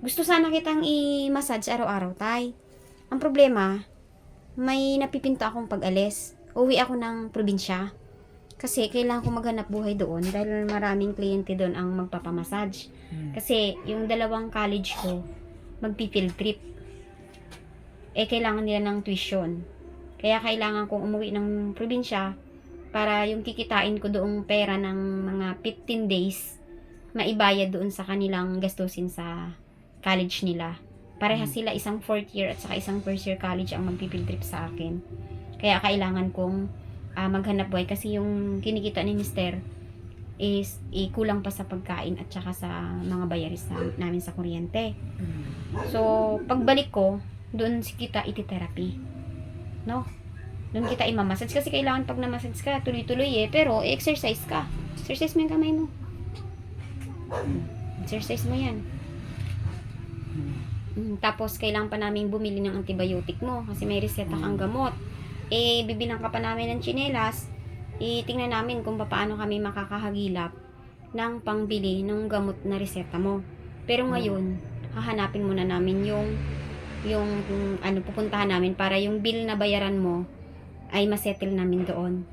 Gusto sana kitang i-massage araw-araw, tay. Ang problema, may napipinto akong pag-alis. Uwi ako ng probinsya. Kasi kailangan ko maghanap buhay doon dahil maraming kliyente doon ang magpapamassage. Kasi yung dalawang college ko, magpi-field trip. Kailangan nila ng tuition. Kaya kailangan kong umuwi ng probinsya para yung kikitain ko doong pera ng mga 15 days, maibayad doon sa kanilang gastusin sa college nila. Parehas sila, isang 4th year at saka isang 1st year college ang magpi-field trip sa akin. Kaya kailangan kong maghanap buhay kasi yung kinikita ni Mister is kulang pa sa pagkain at saka sa mga bayaris namin sa kuryente. So, pagbalik ko, doon si kita iti-therapy. No? Doon kita i-massage kasi kailangan pag na-massage ka, tuloy-tuloy pero exercise ka. Exercise mo yung kamay mo. Exercise mo yan. Tapos, kailangan pa namin bumili ng antibiotic mo kasi may reseta kang gamot. Bibilang ka pa namin ng tsinelas, tingnan namin kung paano kami makakahagilap ng pangbili ng gamot na reseta mo. Pero ngayon, hahanapin muna namin yung pupuntahan namin para yung bill na bayaran mo ay masettle namin doon.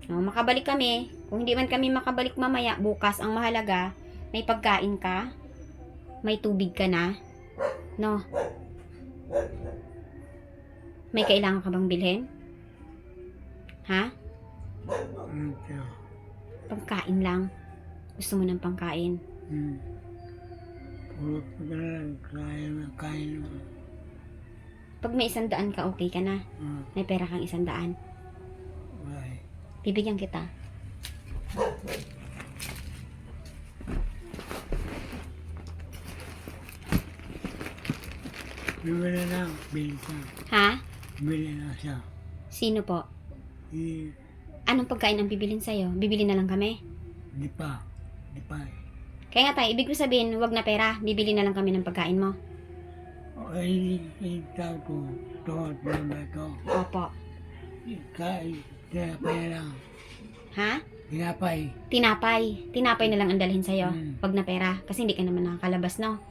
Makabalik kami. Kung hindi man kami makabalik mamaya, bukas, ang mahalaga, may pagkain ka, may tubig ka na, no? May kailangan ka bang bilhin? Ha? Pagkain lang. Gusto mo ng pangkain? Puro kain. Pag may 100 ka, okay ka na. May pera kang 100. Bibigyan kita. Bibili na, bili ka. Ha? Bili na siya. Sino po? Hindi Anong pagkain ang bibilin sa'yo? Bibili na lang kami? pa. Kaya nga tayo, ibig ko sabihin, wag na pera. Bibili na lang kami ng pagkain mo. Ito ko, naman ito. Opo. Tinapay lang. Ha? Tinapay. Tinapay na lang ang dalhin sa'yo. Mm. Wag na pera. Kasi hindi ka naman nakakalabas, no?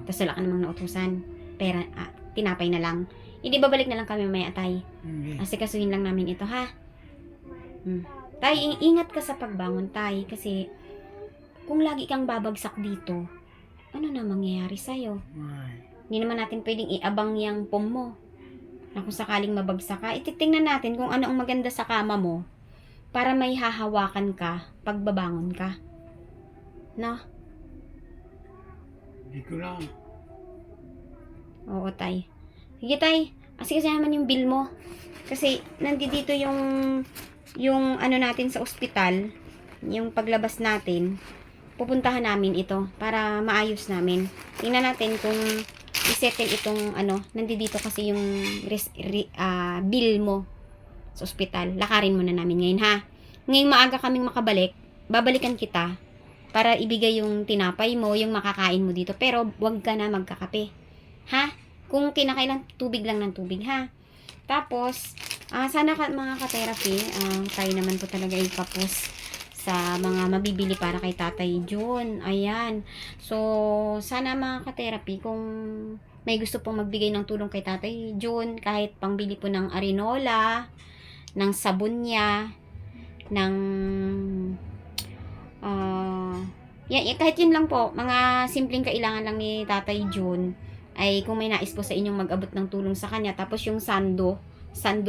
Tapos wala ka namang nautusan. Pera, tinapay na lang. Hindi babalik na lang kami mamaya, tay. Hindi. Kasi kasuhin lang namin ito, ha? Tay, ingat ka sa pagbangon, tay. Kasi, kung lagi kang babagsak dito, ano na mangyayari sa'yo? Hindi naman natin pwedeng iabang yung pom mo. Na kung sakaling mabagsak ka, ititingnan natin kung ano ang maganda sa kama mo para may hahawakan ka pag babangon ka. No? Dito lang. Oo, tay. Sige, tay. Kasi naman yung bill mo. Kasi, nandito yung ano natin sa ospital, yung paglabas natin, pupuntahan namin ito para maayos namin. Tingnan natin kung isettle itong nandito kasi yung bill mo sa ospital. Lakarin muna namin ngayon, ha? Ngayong maaga kaming makabalik, babalikan kita para ibigay yung tinapay mo, yung makakain mo dito. Pero wag ka na magkakape. Ha? Kung kinakailan, tubig lang ng tubig, ha? Tapos, sana mga ka-therapy, tayo naman po talaga ikapos sa mga mabibili para kay Tatay Jun. Ayan. So, sana mga ka-therapy, kung may gusto pong magbigay ng tulong kay Tatay Jun, kahit pangbili po ng arenola, ng sabon niya, ng kahit yun lang po, mga simpleng kailangan lang ni Tatay Jun, ay kung may nais po sa inyong mag-abot ng tulong sa kanya, tapos yung sando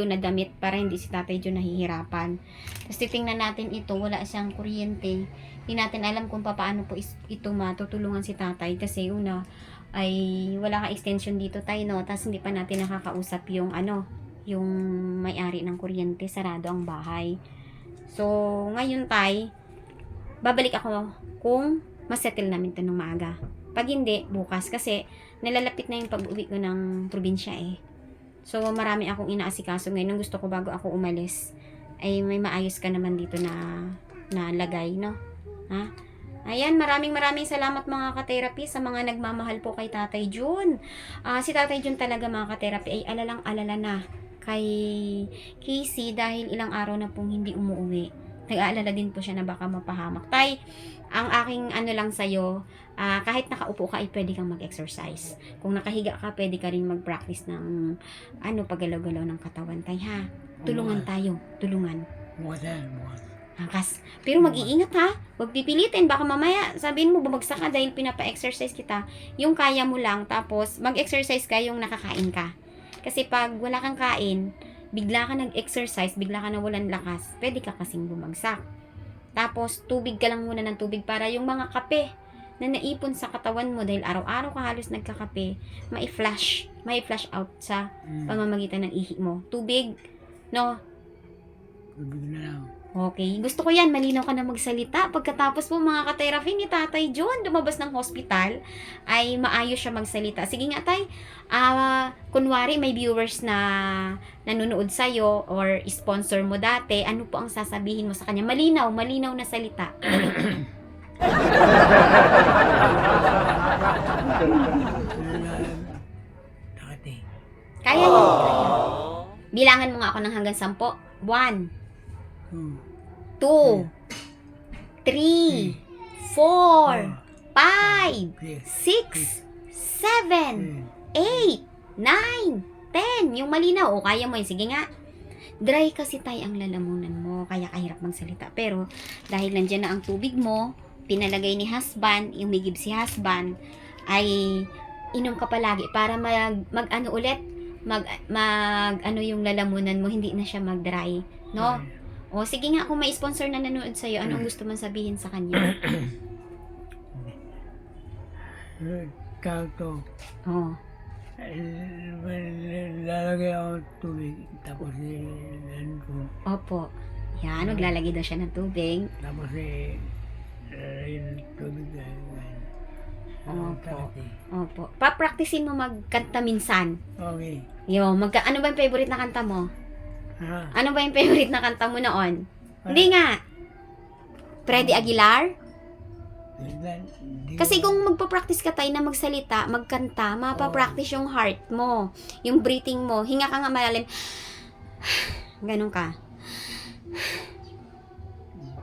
na damit para hindi si Tatay Jun nahihirapan. Tapos titingnan natin ito, wala siyang kuryente. Hindi natin alam kung paano po ito matutulungan si Tatay kasi una ay wala kang extension dito tayo, no? Tapos hindi pa natin nakakausap yung yung may-ari ng kuryente, sarado ang bahay. So, ngayon tay, babalik ako kung masettle namin ito ng maaga. Pag hindi, bukas kasi nalalapit na yung pag-uwi ko ng probinsya So, marami akong inaasikaso ngayon. Ang gusto ko bago ako umalis, ay may maayos ka naman dito na lagay, no? Ha? Ayan, maraming salamat mga ka-therapy sa mga nagmamahal po kay Tatay Jun. Si Tatay Jun talaga mga ka-therapy ay alalang-alala na kay Casey dahil ilang araw na pong hindi umuwi. Nag-aalala din po siya na baka mapahamak. Tay, Ang aking ano lang sa'yo, kahit nakaupo ka ay pwede kang mag-exercise. Kung nakahiga ka, pwede ka rin mag-practice ng paggalaw-galaw ng katawan, tay, ha? Tulungan tayo, tulungan. Bukas yan, bukas. Angkas. Pero mag-iingat, ha? Huwag pipilitin. Baka mamaya sabihin mo bumagsak ka dahil pinapa-exercise kita. Yung kaya mo lang, tapos mag-exercise ka yung nakakain ka. Kasi pag wala kang kain, bigla ka nag-exercise, bigla ka nawalan lakas, pwede ka kasing bumagsak. Tapos, tubig ka lang muna ng tubig para yung mga kape na naipon sa katawan mo dahil araw-araw ka halos nagkakape, mai-flush out sa pamamagitan ng ihi mo. Tubig, no? Tubig na lang. Okay. Gusto ko yan, malinaw ka na magsalita. Pagkatapos po mga ka-therapy ni Tatay John, lumabas ng hospital, ay maayos siya magsalita. Sige nga, tay. Kunwari, may viewers na nanonood sa'yo or sponsor mo dati, ano po ang sasabihin mo sa kanya? Malinaw na salita. Takati. Kaya niyo. Bilangan mo nga ako ng hanggang 10. 1, 2, 3, 4, 5, 6, 7, 8, 9, 10. Yung malinaw. O, kaya mo yun. Sige nga. Dry kasi tayo ang lalamunan mo. Kaya kahirap magsalita. Pero, dahil nandyan na ang tubig mo, pinalagay ni husband, umigib si husband, ay inom ka palagi para mag ano ulit, mag ano yung lalamunan mo, hindi na siya mag-dry. No? O, sige nga, kung may sponsor na nanonood sa'yo, anong gusto mong sabihin sa kanya? Kanto. Oh. Lalagay ako ng tubig. Tapos ano ko. Opo. Yan, maglalagay daw siya ng tubig. Tapos yung tubig. Opo. Opo. Papraktisin mo magkanta minsan. Okay. Yo, ano ba yung favorite na kanta mo? Ha? Ano ba yung favorite na kanta mo noon? Hindi nga. Freddy Aguilar? Kasi kung magpa-practice ka tayo na magsalita, magkanta, mapapractice yung heart mo, yung breathing mo. Hinga ka nga malalim. Ganun ka.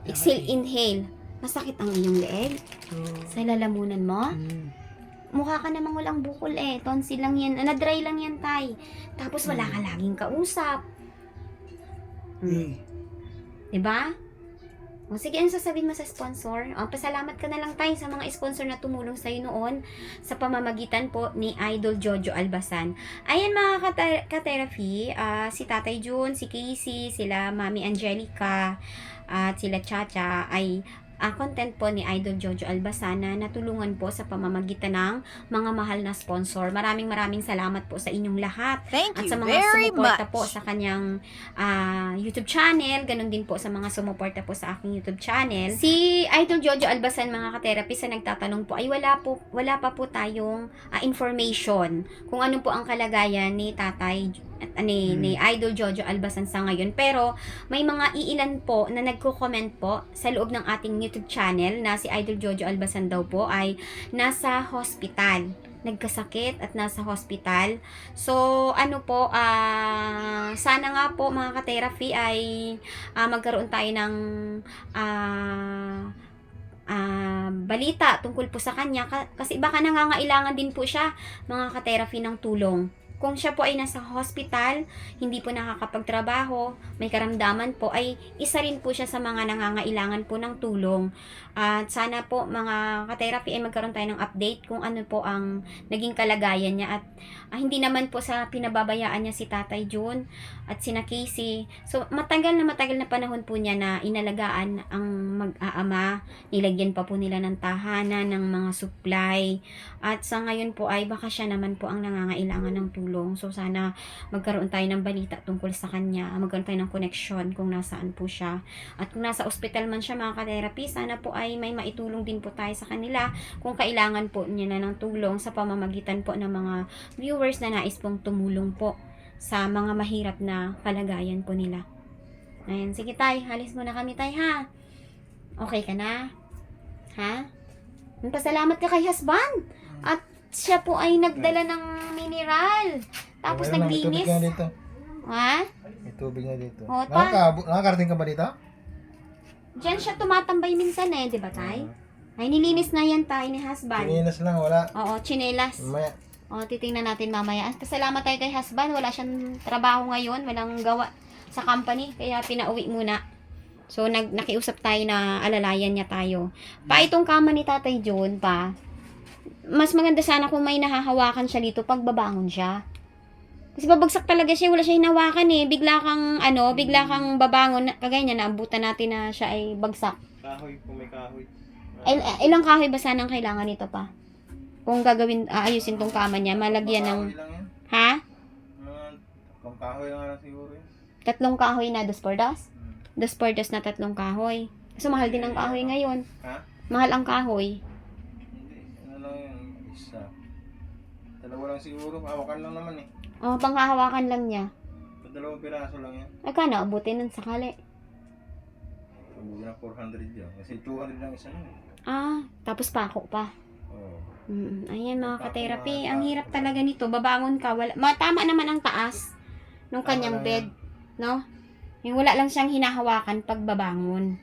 Exhale, inhale. Masakit ang iyong leeg? Sa lalamunan mo? Mukha ka namang walang bukol eh. Tonsil lang yan. Na-dry lang yan, tay. Tapos wala ka laging kausap. Diba? O sige, ano sasabihin mo sa sponsor? O, pasalamat ka na lang tayo sa mga sponsor na tumulong sa'yo noon sa pamamagitan po ni Idol Jojo Albasan. Ayan mga ka-therapy, si Tatay Jun, si Casey, sila Mami Angelica, at sila Chacha ay content po ni Idol Jojo Albasan na natulungan po sa pamamagitan ng mga mahal na sponsor. Maraming salamat po sa inyong lahat. Thank At you sa mga very sumuporta much. po sa kanyang YouTube channel, ganun din po sa mga sumuporta po sa aking YouTube channel. Si Idol Jojo Albasan, mga ka-therapy, sa nagtatanong po ay wala pa po tayong information kung ano po ang kalagayan ni Tatay ni Idol Jojo Albasan sa ngayon. Pero may mga iilan po na nagko-comment po sa loob ng ating YouTube channel na si Idol Jojo Albasan daw po ay nasa hospital. Nagkasakit at nasa hospital. So, ano po, sana nga po mga ka-therapy ay magkaroon tayo ng balita tungkol po sa kanya. Kasi baka nangangailangan din po siya, mga ka-therapy, ng tulong. Kung siya po ay nasa hospital, hindi po nakakapagtrabaho, may karamdaman po, ay isa rin po siya sa mga nangangailangan po ng tulong. At sana po mga ka-therapy ay magkaroon tayo ng update kung ano po ang naging kalagayan niya. At hindi naman po sa pinababayaan niya si Tatay Jun at sina Casey. So matagal na panahon po niya na inalagaan ang mag-aama. Nilagyan pa po nila ng tahanan, ng mga supply. At sa ngayon po ay baka siya naman po ang nangangailangan ng tulong. So, sana magkaroon tayo ng balita tungkol sa kanya. Magkaroon tayo ng connection kung nasaan po siya. At kung nasa ospital man siya, mga ka-therapy, sana po ay may maitulong din po tayo sa kanila kung kailangan po niya na ng tulong sa pamamagitan po ng mga viewers na nais pong tumulong po sa mga mahirap na kalagayan po nila. Ayan, sige tay, halis muna kami tay, ha? Okay ka na? Ha? Pasalamat ka kay husband. At siya po ay nagdala ng mineral. Tapos naglinis. May tubig nga dito. Ha? May tubig nga dito. O, ta. Nakakarating ka ba dito? Diyan siya tumatambay minsan eh, di ba tay? Ay, nilinis na yan tayo ni husband. Pininas lang, wala. Oo, chinelas. Mamaya. O, titingnan natin mamaya. Pasalamat tayo kay husband. Wala siyang trabaho ngayon. Walang gawa sa company. Kaya pinauwi muna. So, nakiusap tayo na alalayan niya tayo. Pa, itong kama ni Tatay John, pa, mas maganda sana kung may nahahawakan siya dito pag babangon siya. Kasi babagsak talaga siya. Wala siya hinawakan eh. Bigla kang babangon. Kagaya niya, naabutan natin na siya ay bagsak. Kahoy, kung may kahoy. Ilang kahoy ba sanang kailangan nito pa? Kung ayusin tong kama niya, malagyan ng... Kahoy lang yan. Ha? Kung kahoy lang lang siguro yun. 3 kahoy na 2 por 2? 2 por 2 na 3 kahoy. So, mahal din ang kahoy ngayon. Ha? Mahal ang kahoy. Hindi. Ano lang yun? Isa. 2 lang siguro. Hawakan lang naman eh. Oh, panghahawakan lang niya. 2 piraso lang yan. Ay, kano, abutin nun sakali. Sabuhin na 400 yun. Kasi 200 lang isa nun. Ah, tapos pako pa. Oo. Ayan mga ka-therapy, ang hirap talaga nito. Babangon ka, tama naman ang taas nung kanyang bed, no? Yung wala lang siyang hinahawakan pag babangon.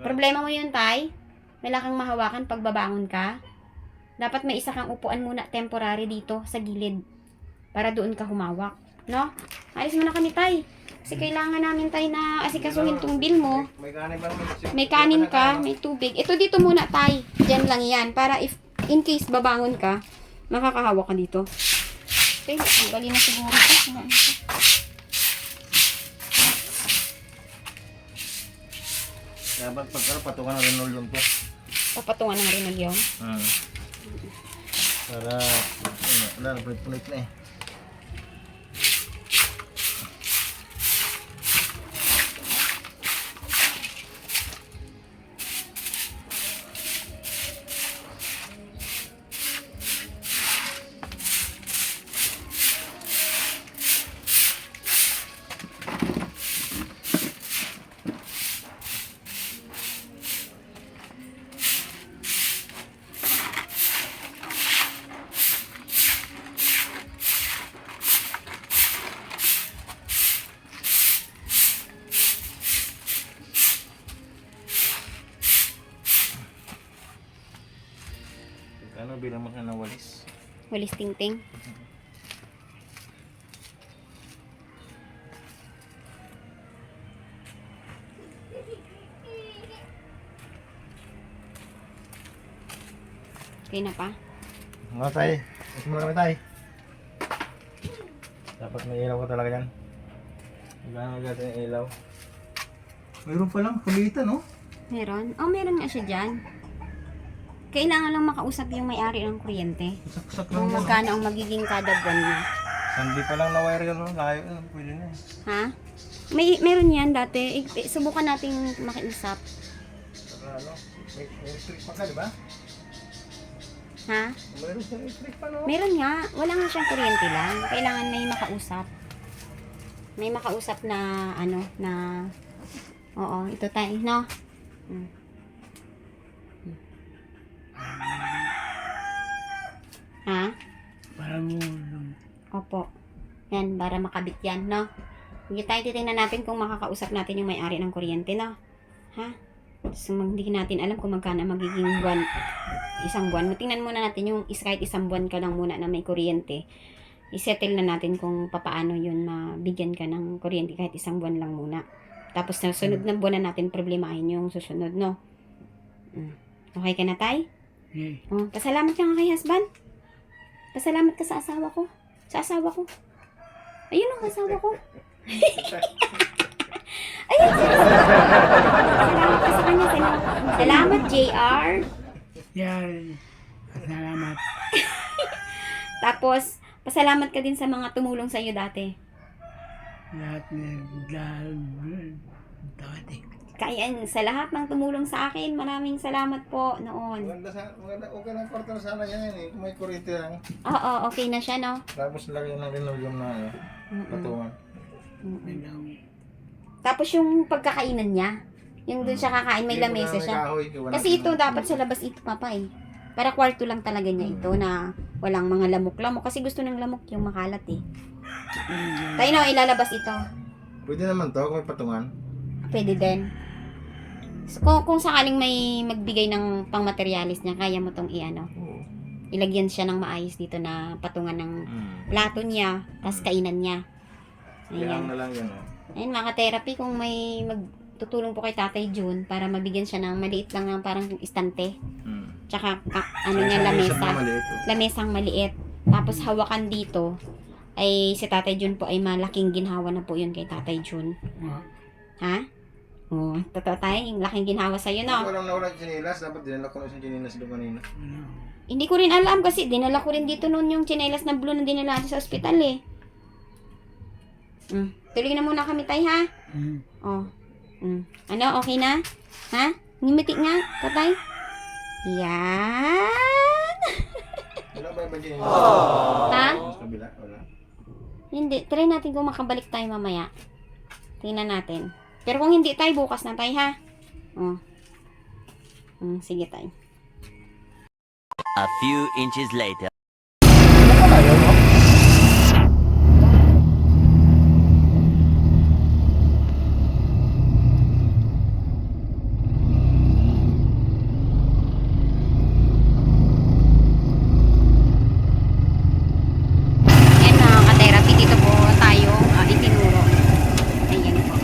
Problema mo yun, Tay. Wala kang mahawakan pag babangon ka. Dapat may isa kang upuan muna temporary dito sa gilid para doon ka humawak, no? Alis mo na kami, Tay. Kasi kailangan namin, Tay, na asikasuhin tong bill mo. May kanin ba naman? May kanin ka, may tubig. Ito dito muna, Tay. Diyan lang yan. Para in case babangon ka, makakahawak ka dito. Okay, tanggalin na siguro. Dapat pagkala patungan ng Renol ko. Papatungan ng rin yun. Para, wala na, punit na eh. Ano bilang mo na walis? Walis tingting. Okay na pa? Mga tay, ito mo kami tay. Dapat may ilaw ka talaga dyan. Magkano agad yung ilaw? Mayroon pa lang, kulitan no? Meron? Oh, meron nga siya dyan. Kailangan lang makausap yung may-ari ng kuryente. Saksak Kung lang yun. magkano ang magiging kada buwan niya. Sandi pa lang na wire yun, no? Layo yun, pwede na eh. Ha? Meron yan dati. Subukan nating makiusap. Saka ano, may electric pa ka, di ba? Ha? Mayroon siyang electric pa no? Meron nga. Wala nga siyang kuryente lang. Kailangan may makausap. May makausap na, na... Oo, ito tayo, no? Ha? Para mo, Opo. Yan, para makabit yan, no? Hindi tayo titingnan natin kung makakausap natin yung may-ari ng kuryente, no? Ha? So, hindi natin alam kung magkano magiging buwan, isang buwan. Tingnan muna natin yung kahit isang buwan ka lang muna na may kuryente. I-settle na natin kung papaano yun mabigyan ka ng kuryente kahit isang buwan lang muna. Tapos sa sunod na buwan na natin problemahin yung susunod, no? Okay ka na, Tay? eh, Oh, pasalamat ka nga kay husband. Pasalamat ka sa asawa ko. Sa asawa ko. Ayun ang asawa ko. Ayun, salamat ka sa kanya. Salamat, JR. yan, salamat. Tapos, pasalamat ka din sa mga tumulong sa iyo dati. Lahat dati. Kaya sa lahat ng tumulong sa akin, maraming salamat po noon. Maganda, okay lang kwarto na sana yan eh. Kung may kuryente lang. Oo, okay na siya, no? Tapos lagyan ng linoleum na ano, patungan. Tapos yung pagkakainan niya, yung doon siya kakain, may lamesa siya. Kasi ito dapat sa labas ito, papa eh. Para kwarto lang talaga niya ito na walang mga lamok-lamok. Kasi gusto ng lamok yung makalat eh. Tayo na, ilalabas ito. Pwede naman to kung may patungan. Pwede din. So, kung sakaling may magbigay ng pangmaterialis niya, kaya mo tong i-ano, Oo. ilagyan siya ng maayos dito na patungan ng plato niya, tas kainan niya. Kailangan Ayan. na lang yan, oh. Ayun, mga therapy, kung may magtutulong po kay Tatay Jun para mabigyan siya ng maliit lang ng parang istante. Tsaka, ano niya, lamesa. Lamesang maliit. Tapos, hawakan dito, ay si Tatay Jun po ay malaking ginhawa na po yun kay Tatay Jun. Ha? Oo, totoo tayo, yung laking ginhawa sa'yo, no? Walang nawala yung chinelas. Dapat dinala ko na yung chinelas doon kanina. Hindi ko rin alam kasi dinala ko rin dito noon yung tsinelas na blue na dinala natin sa ospital eh. Tuloy na muna kami tay ha. Oh. Ano, okay na? Ha? Ngimiti nga, tatay. Yan. Wala ba yung chinelas? Ha? Sa kabila? Wala. Hindi, try natin kung makabalik tayo mamaya. Tingnan natin. Pero kung hindi tayo, bukas na tayo ha. Oh. Sige tayo. A few inches later. Ayan mga ka-therapy, dito po tayo itinuro. Ayan po.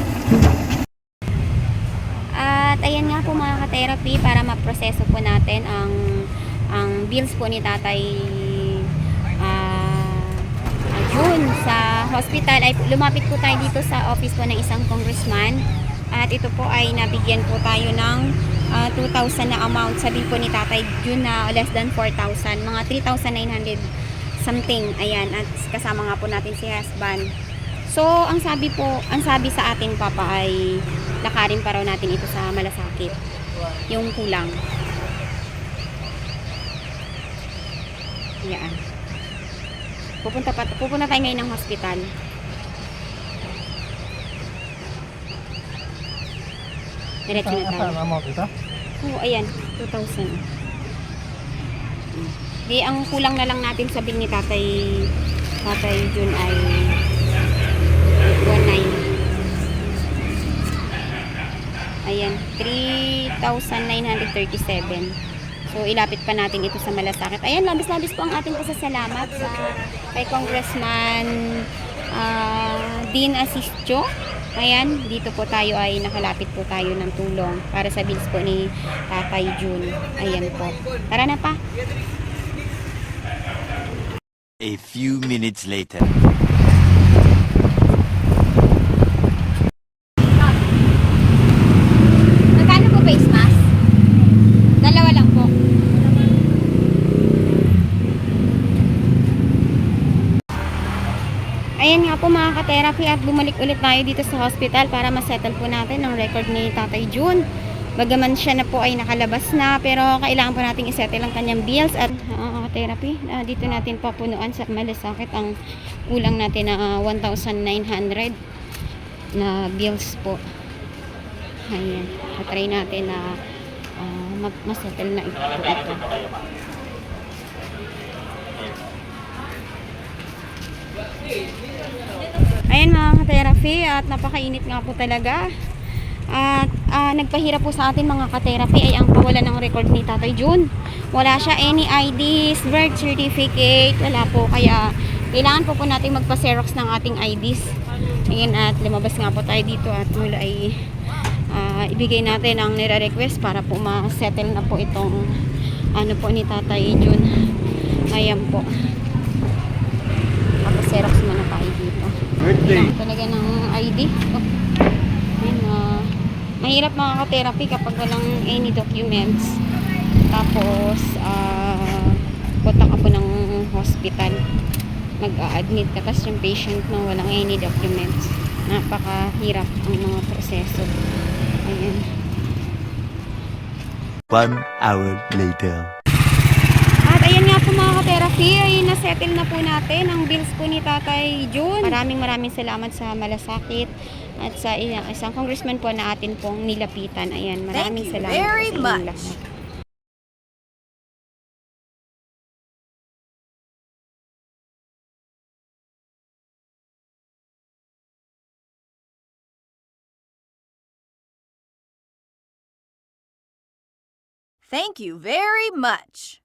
At ayan nga po mga ka-therapy, para maproseso po natin ang bills po ni Tatay Jun sa hospital, ay lumapit po tayo dito sa office po ng isang congressman. At ito po ay nabigyan po tayo ng 2,000 na amount. Sabi po ni Tatay Jun na less than 4,000, mga 3,900 something. Ayan, at kasama nga po natin si husband. So, ang sabi sa ating papa ay lakarin pa raw natin ito sa Malasakit. Yung kulang. Ayan. Pupunta tayo ngayon ng hospital. Diretso na tayo. Saan amount ito? Oo, ayan. 2,000. Di, ang kulang na lang natin sa bill ni Tatay Jun ay 1,900. Ayan. 3,937. So, ilapit pa natin ito sa Malasakit. Ayan, labis-labis po ang ating pasasalamat sa kay Congressman Dean Asistio. Ayan, dito po tayo ay nakalapit po tayo ng tulong para sa bills po ni Tatay Jun. Ayan po. Tara na pa. A few minutes later. Magkano po face mask? Dalawa lang po. Ayan nga po mga ka-therapy, at bumalik ulit tayo dito sa hospital para masettle po natin ang record ni Tatay Jun. Bagaman siya na po ay nakalabas na, pero kailangan po natin isettle ang kanyang bills. At ka-therapy, dito natin papunuan sa Malasakit ang kulang natin na 1,900 na bills po. Ayan, try natin na masettle na ito. Ayan mga ka-therapy, at napakainit nga po talaga. At nagpahirap po sa atin mga ka-therapy ay ang kawalan ng record ni Tatay Jun. Wala siya any IDs, birth certificate, wala po. Kaya kailangan po natin magpa-xerox ng ating IDs. Ayan, at lumabas nga po tayo dito at mula ay ibigay natin ang nire-request para po ma-settle na po itong ano po ni Tatay Jun. Ayan po. Xerox muna tayo dito. Birthday. Kailangan talaga ng ID. Ayun, mahirap mga ka-therapy kapag walang any documents. Tapos, punta ka po ng hospital. Mag-a-admit ka. Tapos yung patient na walang any documents. Napakahirap ang mga proseso. Ayan. 1 hour later. At ayan nga po mga ka-therapy, ay nasettle na po natin ang bills po ni Tatay Jun. Maraming salamat sa Malasakit at sa isang congressman po na atin pong nilapitan. Ayan, maraming salamat very po sa inyong much. lahat. Thank you very much.